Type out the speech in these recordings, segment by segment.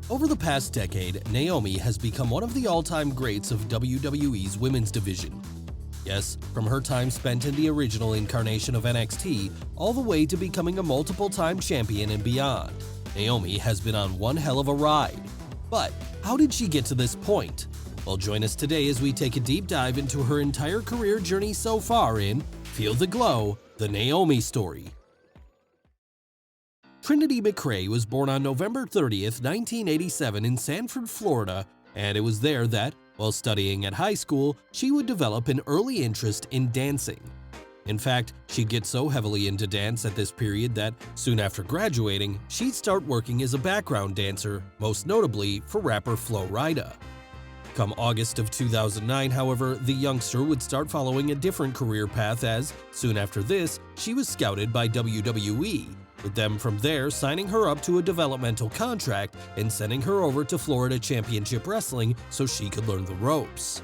Over the past decade, Naomi has become one of the all-time greats of WWE's women's division. Yes, from her time spent in the original incarnation of NXT, all the way to becoming a multiple-time champion and beyond, Naomi has been on one hell of a ride. But how did she get to this point? Well, join us today as we take a deep dive into her entire career journey so far in Feel the Glow, the Naomi Story. Trinity McRae was born on November 30th, 1987 in Sanford, Florida, and it was there that, while studying at high school, she would develop an early interest in dancing. In fact, she'd get so heavily into dance at this period that, soon after graduating, she'd start working as a background dancer, most notably for rapper Flo Rida. Come August of 2009, however, the youngster would start following a different career path as, soon after this, she was scouted by WWE, with them from there signing her up to a developmental contract and sending her over to Florida Championship Wrestling so she could learn the ropes.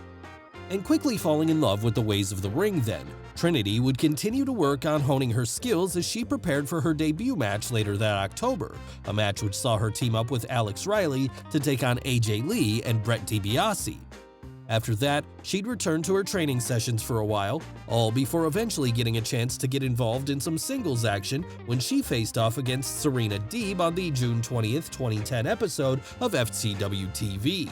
And quickly falling in love with the ways of the ring then, Trinity would continue to work on honing her skills as she prepared for her debut match later that October, a match which saw her team up with Alex Riley to take on AJ Lee and Brett DiBiase. After that, she'd return to her training sessions for a while, all before eventually getting a chance to get involved in some singles action when she faced off against Serena Deeb on the June 20th, 2010 episode of FCW TV.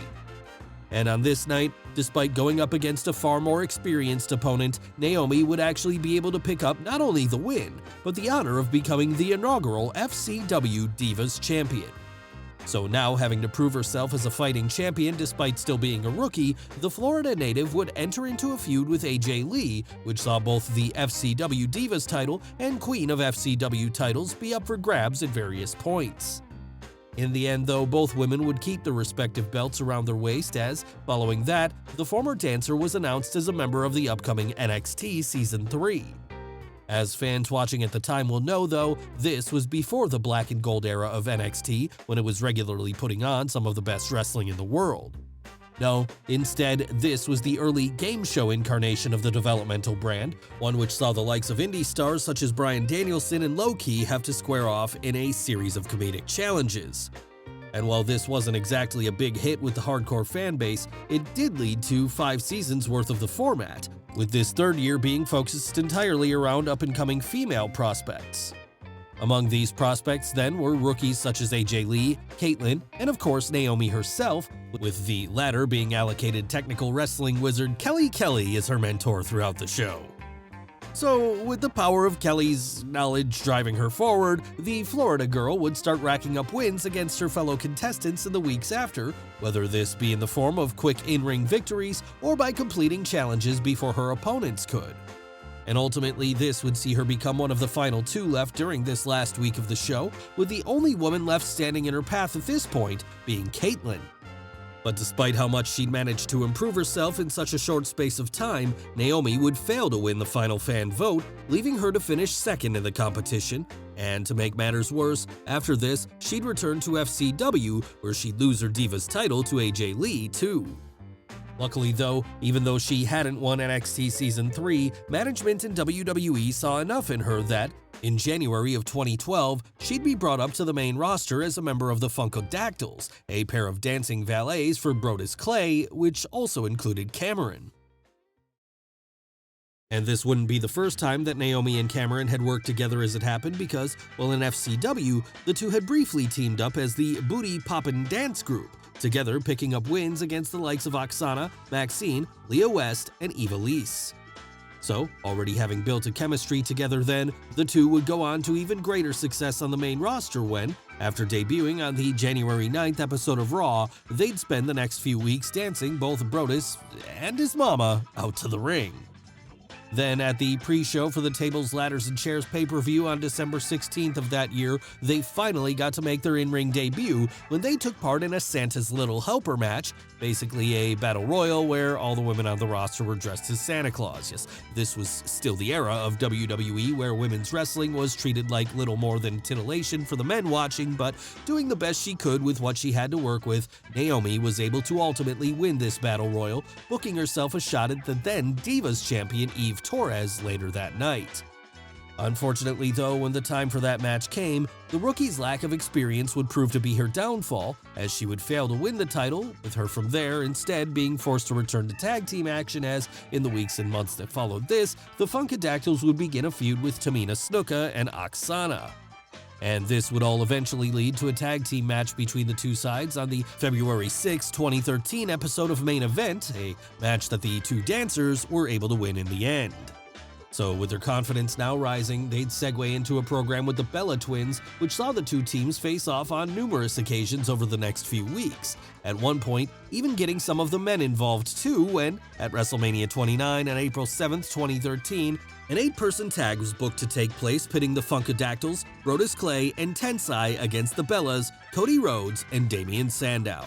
And on this night, despite going up against a far more experienced opponent, Naomi would actually be able to pick up not only the win, but the honor of becoming the inaugural FCW Divas Champion. So now, having to prove herself as a fighting champion despite still being a rookie, the Florida native would enter into a feud with AJ Lee, which saw both the FCW Divas title and Queen of FCW titles be up for grabs at various points. In the end, though, both women would keep the respective belts around their waist as, following that, the former dancer was announced as a member of the upcoming NXT Season 3. As fans watching at the time will know, though, this was before the black and gold era of NXT, when it was regularly putting on some of the best wrestling in the world. No, instead, this was the early game show incarnation of the developmental brand, one which saw the likes of indie stars such as Bryan Danielson and Low-Ki have to square off in a series of comedic challenges. And while this wasn't exactly a big hit with the hardcore fanbase, it did lead to 5 seasons worth of the format, with this third year being focused entirely around up-and-coming female prospects. Among these prospects then were rookies such as AJ Lee, Caitlyn, and of course Naomi herself, with the latter being allocated technical wrestling wizard Kelly Kelly as her mentor throughout the show. So, with the power of Kelly's knowledge driving her forward, the Florida girl would start racking up wins against her fellow contestants in the weeks after, whether this be in the form of quick in-ring victories or by completing challenges before her opponents could. And ultimately, this would see her become one of the final 2 left during this last week of the show, with the only woman left standing in her path at this point being Caitlyn. But despite how much she'd managed to improve herself in such a short space of time, Naomi would fail to win the final fan vote, leaving her to finish second in the competition. And to make matters worse, after this, she'd return to FCW, where she'd lose her Divas title to AJ Lee too. Luckily though, even though she hadn't won NXT Season 3, management in WWE saw enough in her that, in January of 2012, she'd be brought up to the main roster as a member of the Funkadactyls, a pair of dancing valets for Brodus Clay, which also included Cameron. And this wouldn't be the first time that Naomi and Cameron had worked together as it happened because, while in FCW, the two had briefly teamed up as the Booty Poppin' Dance Group, together picking up wins against the likes of Oksana, Maxine, Leah West, and Eva Lise. So, already having built a chemistry together then, the two would go on to even greater success on the main roster when, after debuting on the January 9th episode of Raw, they'd spend the next few weeks dancing both Brodus and his mama out to the ring. Then, at the pre-show for the Tables, Ladders, and Chairs pay-per-view on December 16th of that year, they finally got to make their in-ring debut when they took part in a Santa's Little Helper match, basically a battle royal where all the women on the roster were dressed as Santa Claus. Yes, this was still the era of WWE where women's wrestling was treated like little more than titillation for the men watching, but doing the best she could with what she had to work with, Naomi was able to ultimately win this battle royal, booking herself a shot at the then Divas champion Eve Torres later that night. Unfortunately though, when the time for that match came, the rookie's lack of experience would prove to be her downfall, as she would fail to win the title, with her from there instead being forced to return to tag team action as, in the weeks and months that followed this, the Funkadactyls would begin a feud with Tamina Snuka and Oksana. And this would all eventually lead to a tag team match between the two sides on the February 6, 2013 episode of Main Event, a match that the two dancers were able to win in the end. So with their confidence now rising, they'd segue into a program with the Bella Twins, which saw the two teams face off on numerous occasions over the next few weeks, at one point even getting some of the men involved too when, at WrestleMania 29 on April 7, 2013, an 8-person tag was booked to take place pitting the Funkadactyls, Brodus Clay, and Tensai against the Bellas, Cody Rhodes, and Damien Sandow.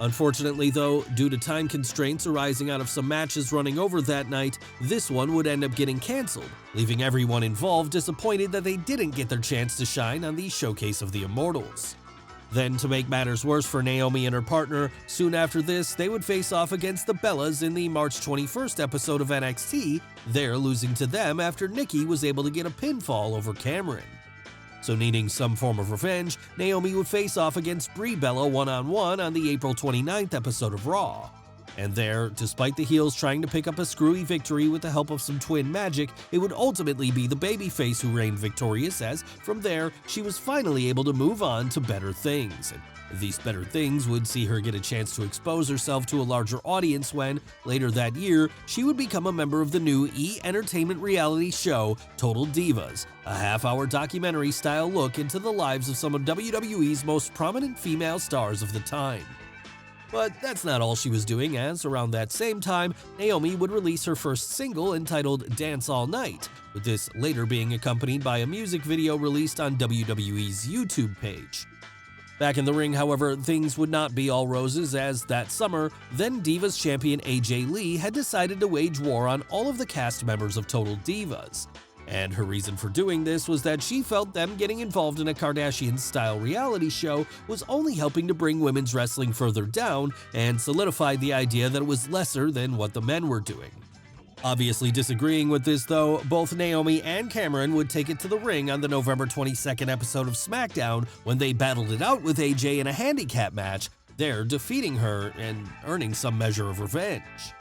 Unfortunately though, due to time constraints arising out of some matches running over that night, this one would end up getting cancelled, leaving everyone involved disappointed that they didn't get their chance to shine on the Showcase of the Immortals. Then, to make matters worse for Naomi and her partner, soon after this, they would face off against the Bellas in the March 21st episode of NXT, there losing to them after Nikki was able to get a pinfall over Cameron. So needing some form of revenge, Naomi would face off against Brie Bella one-on-one on the April 29th episode of Raw. And there, despite the heels trying to pick up a screwy victory with the help of some twin magic, it would ultimately be the babyface who reigned victorious as, from there, she was finally able to move on to better things. And these better things would see her get a chance to expose herself to a larger audience when, later that year, she would become a member of the new E! Entertainment reality show Total Divas, a half-hour documentary-style look into the lives of some of WWE's most prominent female stars of the time. But that's not all she was doing, as around that same time, Naomi would release her first single entitled Dance All Night, with this later being accompanied by a music video released on WWE's YouTube page. Back in the ring, however, things would not be all roses as that summer, then Divas champion AJ Lee had decided to wage war on all of the cast members of Total Divas. And her reason for doing this was that she felt them getting involved in a Kardashian-style reality show was only helping to bring women's wrestling further down and solidified the idea that it was lesser than what the men were doing. Obviously disagreeing with this though, both Naomi and Cameron would take it to the ring on the November 22nd episode of SmackDown when they battled it out with AJ in a handicap match, there defeating her and earning some measure of revenge.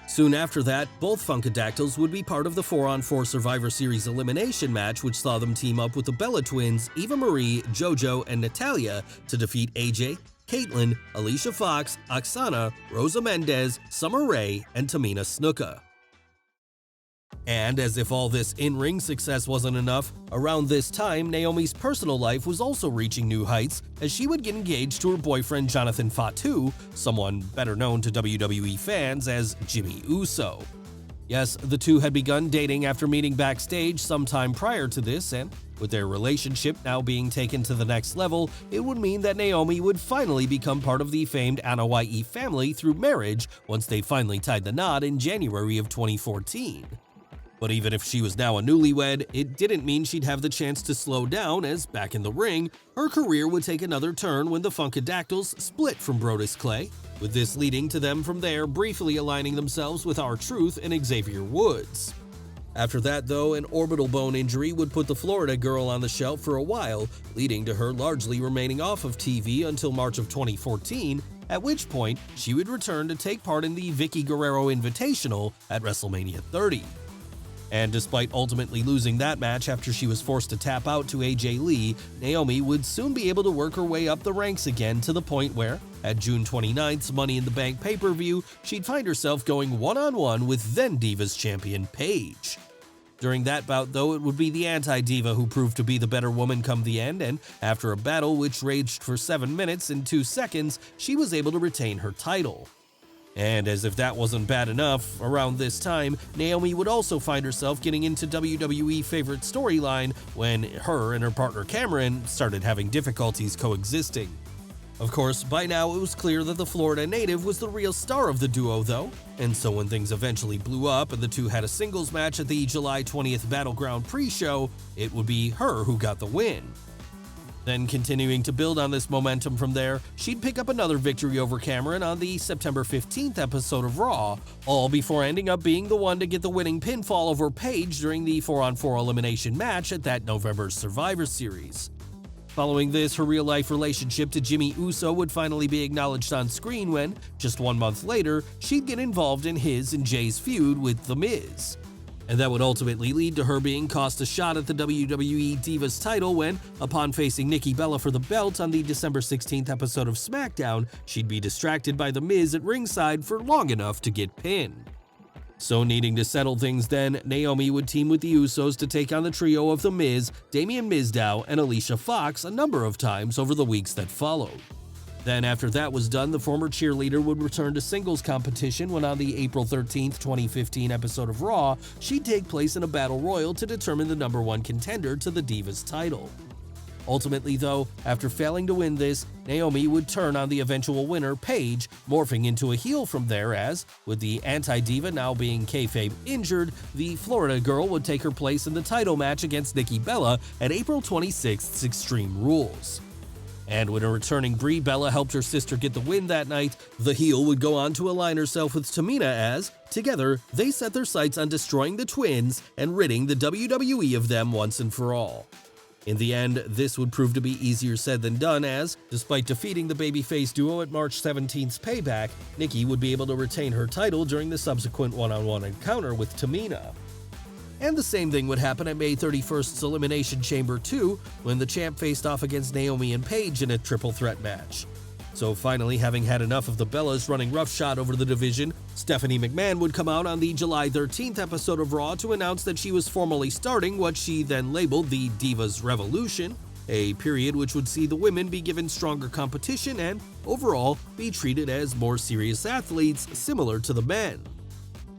Soon after that, both Funkadactyls would be part of the 4-on-4 Survivor Series elimination match, which saw them team up with the Bella Twins, Eva Marie, JoJo, and Natalya to defeat AJ, Caitlyn, Alicia Fox, Oksana, Rosa Mendez, Summer Rae, and Tamina Snuka. And as if all this in-ring success wasn't enough, around this time, Naomi's personal life was also reaching new heights as she would get engaged to her boyfriend Jonathan Fatu, someone better known to WWE fans as Jimmy Uso. Yes, the two had begun dating after meeting backstage sometime prior to this, and with their relationship now being taken to the next level, it would mean that Naomi would finally become part of the famed Anoa'i family through marriage once they finally tied the knot in January of 2014. But even if she was now a newlywed, it didn't mean she'd have the chance to slow down as, back in the ring, her career would take another turn when the Funkadactyls split from Brodus Clay, with this leading to them from there briefly aligning themselves with R-Truth and Xavier Woods. After that though, an orbital bone injury would put the Florida girl on the shelf for a while, leading to her largely remaining off of TV until March of 2014, at which point she would return to take part in the Vicky Guerrero Invitational at WrestleMania 30. And despite ultimately losing that match after she was forced to tap out to AJ Lee, Naomi would soon be able to work her way up the ranks again to the point where, at June 29th's Money in the Bank pay-per-view, she'd find herself going one-on-one with then Divas champion Paige. During that bout though, it would be the anti-diva who proved to be the better woman come the end, and after a battle which raged for 7 minutes and 2 seconds, she was able to retain her title. And as if that wasn't bad enough, around this time, Naomi would also find herself getting into WWE favorite storyline when her and her partner Cameron started having difficulties coexisting. Of course, by now it was clear that the Florida native was the real star of the duo though, and so when things eventually blew up and the two had a singles match at the July 20th Battleground pre-show, it would be her who got the win. Then, continuing to build on this momentum from there, she'd pick up another victory over Cameron on the September 15th episode of Raw, all before ending up being the one to get the winning pinfall over Paige during the 4-on-4 elimination match at that November's Survivor Series. Following this, her real-life relationship to Jimmy Uso would finally be acknowledged on screen when, just 1 month later, she'd get involved in his and Jay's feud with The Miz. And that would ultimately lead to her being cost a shot at the WWE Divas title when, upon facing Nikki Bella for the belt on the December 16th episode of SmackDown, she'd be distracted by The Miz at ringside for long enough to get pinned. So needing to settle things then, Naomi would team with the Usos to take on the trio of The Miz, Damien Mizdow, and Alicia Fox a number of times over the weeks that followed. Then after that was done, the former cheerleader would return to singles competition when on the April 13th, 2015 episode of Raw, she'd take place in a battle royal to determine the #1 contender to the Divas title. Ultimately though, after failing to win this, Naomi would turn on the eventual winner, Paige, morphing into a heel from there as, with the anti-diva now being kayfabe injured, the Florida girl would take her place in the title match against Nikki Bella at April 26th's Extreme Rules. And when a returning Brie Bella helped her sister get the win that night, the heel would go on to align herself with Tamina as, together, they set their sights on destroying the twins and ridding the WWE of them once and for all. In the end, this would prove to be easier said than done as, despite defeating the babyface duo at March 17th's Payback, Nikki would be able to retain her title during the subsequent one-on-one encounter with Tamina. And the same thing would happen at May 31st's Elimination Chamber 2 when the champ faced off against Naomi and Paige in a triple threat match. So finally, having had enough of the Bellas running roughshod over the division, Stephanie McMahon would come out on the July 13th episode of Raw to announce that she was formally starting what she then labeled the Divas Revolution, a period which would see the women be given stronger competition and, overall, be treated as more serious athletes similar to the men.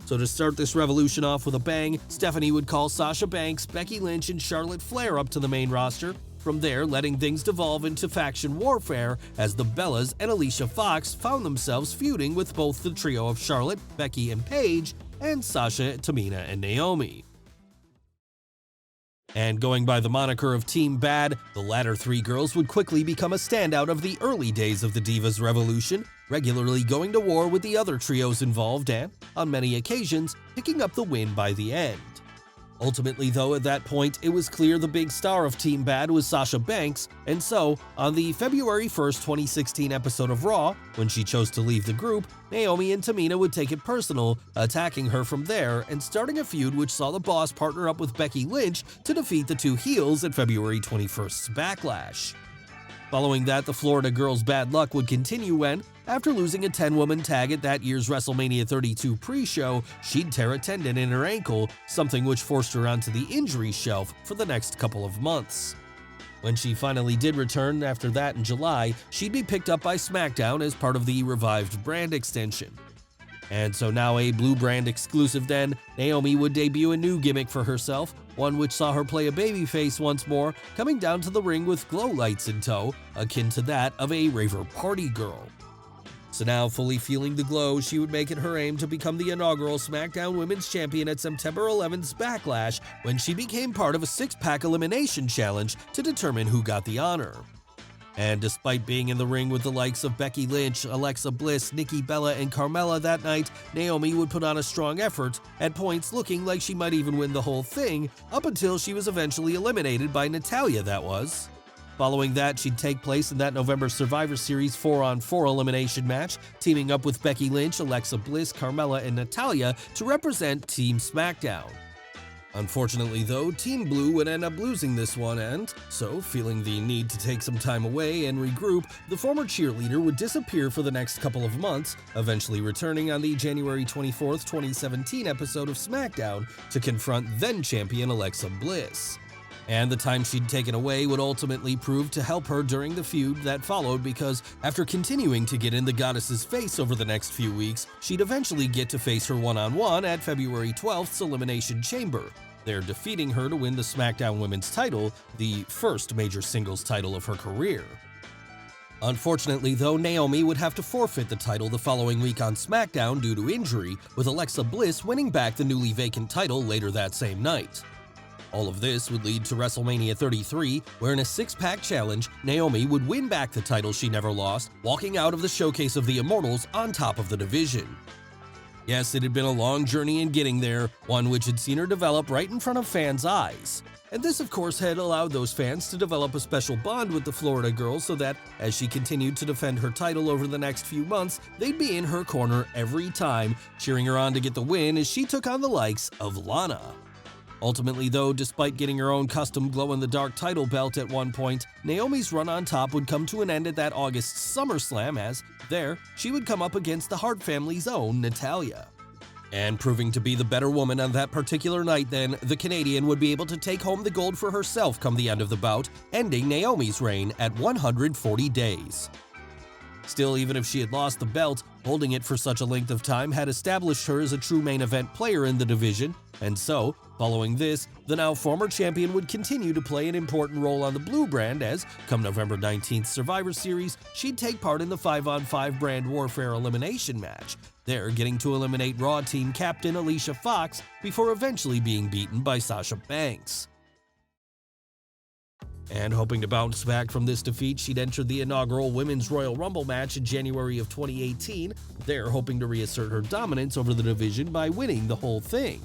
So to start this revolution off with a bang, Stephanie would call Sasha Banks, Becky Lynch, and Charlotte Flair up to the main roster, from there letting things devolve into faction warfare as the Bellas and Alicia Fox found themselves feuding with both the trio of Charlotte, Becky, and Paige, and Sasha, Tamina, and Naomi. And going by the moniker of Team Bad, the latter three girls would quickly become a standout of the early days of the Divas Revolution, regularly going to war with the other trios involved and, on many occasions, picking up the win by the end. Ultimately though, at that point, it was clear the big star of Team Bad was Sasha Banks, and so, on the February 1st, 2016 episode of Raw, when she chose to leave the group, Naomi and Tamina would take it personal, attacking her from there and starting a feud which saw the Boss partner up with Becky Lynch to defeat the two heels at February 21st's Backlash. Following that, the Florida girls' bad luck would continue when, after losing a 10-woman tag at that year's WrestleMania 32 pre-show, she'd tear a tendon in her ankle, something which forced her onto the injury shelf for the next couple of months. When she finally did return after that in July, she'd be picked up by SmackDown as part of the revived brand extension. And so now a Blue Brand exclusive then, Naomi would debut a new gimmick for herself, one which saw her play a babyface once more, coming down to the ring with glow lights in tow, akin to that of a raver party girl. So now, fully feeling the glow, she would make it her aim to become the inaugural SmackDown Women's Champion at September 11th's Backlash, when she became part of a six-pack elimination challenge to determine who got the honor. And despite being in the ring with the likes of Becky Lynch, Alexa Bliss, Nikki Bella, and Carmella that night, Naomi would put on a strong effort, at points looking like she might even win the whole thing, up until she was eventually eliminated by Natalya, that was. Following that, she'd take place in that November Survivor Series 4-on-4 elimination match, teaming up with Becky Lynch, Alexa Bliss, Carmella, and Natalya to represent Team SmackDown. Unfortunately though, Team Blue would end up losing this one and, so feeling the need to take some time away and regroup, the former cheerleader would disappear for the next couple of months, eventually returning on the January 24th, 2017 episode of SmackDown to confront then-champion Alexa Bliss. And the time she'd taken away would ultimately prove to help her during the feud that followed because, after continuing to get in the goddess's face over the next few weeks, she'd eventually get to face her one-on-one at February 12th's Elimination Chamber, there defeating her to win the SmackDown Women's title, the first major singles title of her career. Unfortunately though, Naomi would have to forfeit the title the following week on SmackDown due to injury, with Alexa Bliss winning back the newly vacant title later that same night. All of this would lead to WrestleMania 33, where in a six-pack challenge, Naomi would win back the title she never lost, walking out of the Showcase of the Immortals on top of the division. Yes, it had been a long journey in getting there, one which had seen her develop right in front of fans' eyes. And this, of course, had allowed those fans to develop a special bond with the Florida girl so that, as she continued to defend her title over the next few months, they'd be in her corner every time, cheering her on to get the win as she took on the likes of Lana. Ultimately, though, despite getting her own custom glow-in-the-dark title belt at one point, Naomi's run on top would come to an end at that August SummerSlam as, there, she would come up against the Hart family's own Natalya. And proving to be the better woman on that particular night then, the Canadian would be able to take home the gold for herself come the end of the bout, ending Naomi's reign at 140 days. Still, even if she had lost the belt, holding it for such a length of time had established her as a true main event player in the division, and so, following this, the now former champion would continue to play an important role on the Blue brand as, come November 19th Survivor Series, she'd take part in the 5-on-5 brand warfare elimination match, there getting to eliminate Raw team captain Alicia Fox before eventually being beaten by Sasha Banks. And hoping to bounce back from this defeat, she'd entered the inaugural Women's Royal Rumble match in January of 2018, there hoping to reassert her dominance over the division by winning the whole thing.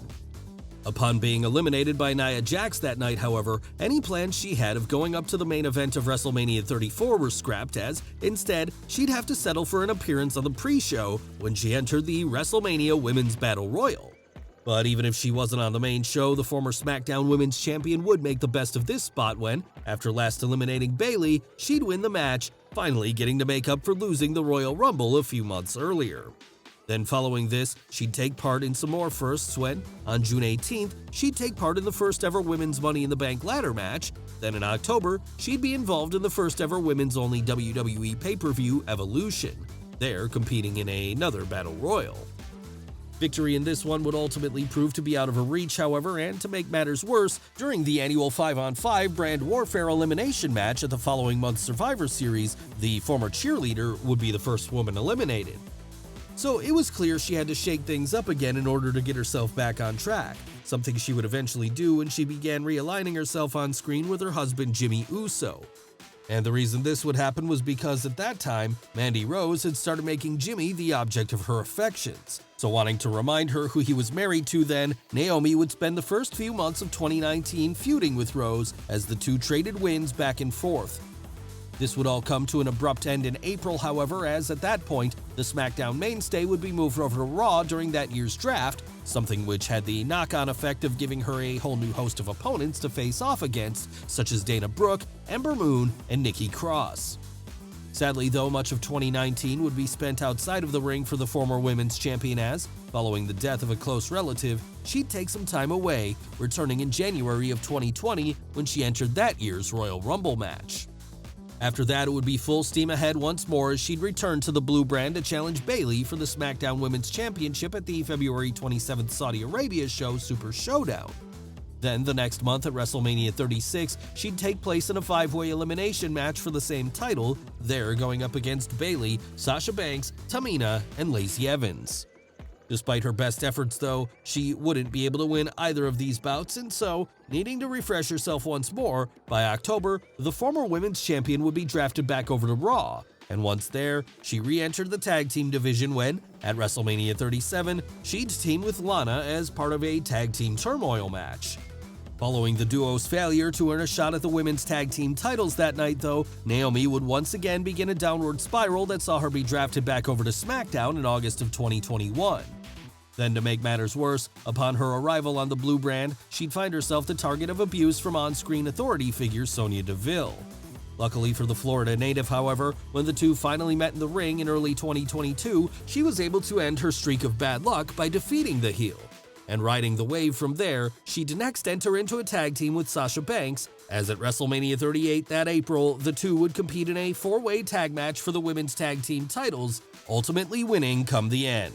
Upon being eliminated by Nia Jax that night, however, any plans she had of going up to the main event of WrestleMania 34 were scrapped as, instead, she'd have to settle for an appearance on the pre-show when she entered the WrestleMania Women's Battle Royal. But even if she wasn't on the main show, the former SmackDown Women's Champion would make the best of this spot when, after last eliminating Bayley, she'd win the match, finally getting to make up for losing the Royal Rumble a few months earlier. Then following this, she'd take part in some more firsts when, on June 18th, she'd take part in the first ever Women's Money in the Bank ladder match. Then in October, she'd be involved in the first ever women's only WWE pay-per-view Evolution, there competing in another Battle Royal. Victory in this one would ultimately prove to be out of her reach, however, and to make matters worse, during the annual 5-on-5 brand warfare elimination match at the following month's Survivor Series, the former cheerleader would be the first woman eliminated. So it was clear she had to shake things up again in order to get herself back on track, something she would eventually do when she began realigning herself on screen with her husband Jimmy Uso. And the reason this would happen was because at that time, Mandy Rose had started making Jimmy the object of her affections. So wanting to remind her who he was married to then, Naomi would spend the first few months of 2019 feuding with Rose as the two traded wins back and forth. This would all come to an abrupt end in April, however, as at that point, the SmackDown mainstay would be moved over to Raw during that year's draft, something which had the knock-on effect of giving her a whole new host of opponents to face off against, such as Dana Brooke, Ember Moon, and Nikki Cross. Sadly, though, much of 2019 would be spent outside of the ring for the former women's champion as, following the death of a close relative, she'd take some time away, returning in January of 2020 when she entered that year's Royal Rumble match. After that, it would be full steam ahead once more as she'd return to the Blue brand to challenge Bayley for the SmackDown Women's Championship at the February 27th Saudi Arabia show Super Showdown. Then, the next month at WrestleMania 36, she'd take place in a 5-way elimination match for the same title, there going up against Bayley, Sasha Banks, Tamina, and Lacey Evans. Despite her best efforts, though, she wouldn't be able to win either of these bouts, and so, needing to refresh herself once more, by October, the former women's champion would be drafted back over to Raw, and once there, she re-entered the tag team division when, at WrestleMania 37, she'd team with Lana as part of a tag team turmoil match. Following the duo's failure to earn a shot at the women's tag team titles that night, though, Naomi would once again begin a downward spiral that saw her be drafted back over to SmackDown in August of 2021. Then, to make matters worse, upon her arrival on the Blue brand, she'd find herself the target of abuse from on-screen authority figure Sonya Deville. Luckily for the Florida native, however, when the two finally met in the ring in early 2022, she was able to end her streak of bad luck by defeating the heel. And riding the wave from there, she'd next enter into a tag team with Sasha Banks, as at WrestleMania 38 that April, the two would compete in a 4-way tag match for the women's tag team titles, ultimately winning come the end.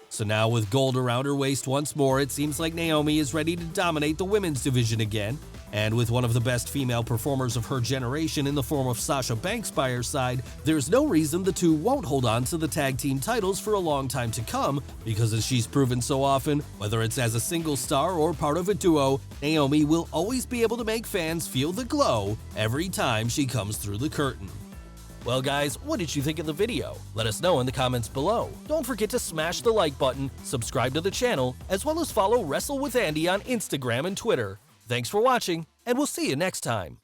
So now with gold around her waist once more, it seems like Naomi is ready to dominate the women's division again, And with one of the best female performers of her generation in the form of Sasha Banks by her side, there's no reason the two won't hold on to the tag team titles for a long time to come, because as she's proven so often, whether it's as a single star or part of a duo, Naomi will always be able to make fans feel the glow every time she comes through the curtain. Well guys, what did you think of the video? Let us know in the comments below. Don't forget to smash the like button, subscribe to the channel, as well as follow Wrestle with Andy on Instagram and Twitter. Thanks for watching, and we'll see you next time.